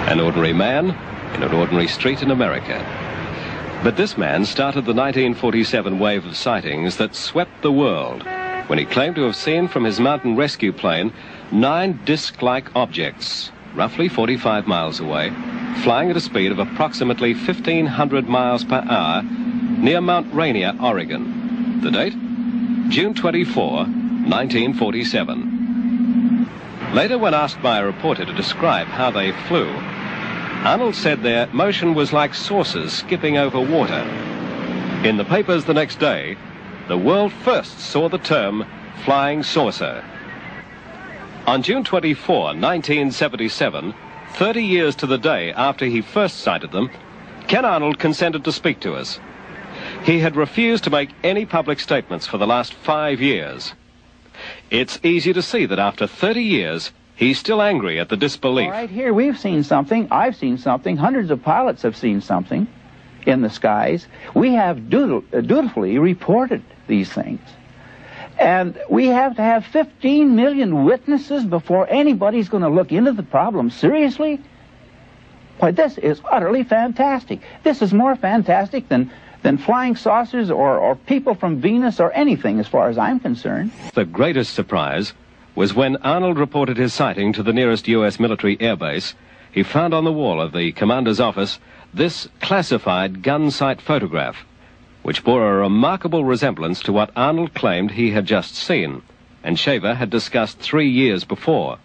An ordinary man in an ordinary street in America. But this man started the 1947 wave of sightings that swept the world when he claimed to have seen from his mountain rescue plane 9 disc-like objects, roughly 45 miles away, flying at a speed of approximately 1,500 miles per hour near Mount Rainier, Oregon. The date? June 24, 1947. Later, when asked by a reporter to describe how they flew, Arnold said their motion was like saucers skipping over water. In the papers the next day, the world first saw the term flying saucer. On June 24, 1977, 30 years to the day after he first sighted them, Ken Arnold consented to speak to us. He had refused to make any public statements for the last 5 years. It's easy to see that after 30 years, he's still angry at the disbelief. Right here, we've seen something. I've seen something. Hundreds of pilots have seen something in the skies. We have dutifully reported these things. And we have to have 15 million witnesses before anybody's going to look into the problem seriously? Why, this is utterly fantastic. This is more fantastic than flying saucers or people from Venus or anything, as far as I'm concerned. The greatest surprise was when Arnold reported his sighting to the nearest U.S. military airbase. He found on the wall of the commander's office this classified gun sight photograph, which bore a remarkable resemblance to what Arnold claimed he had just seen, and Shaver had discussed 3 years before.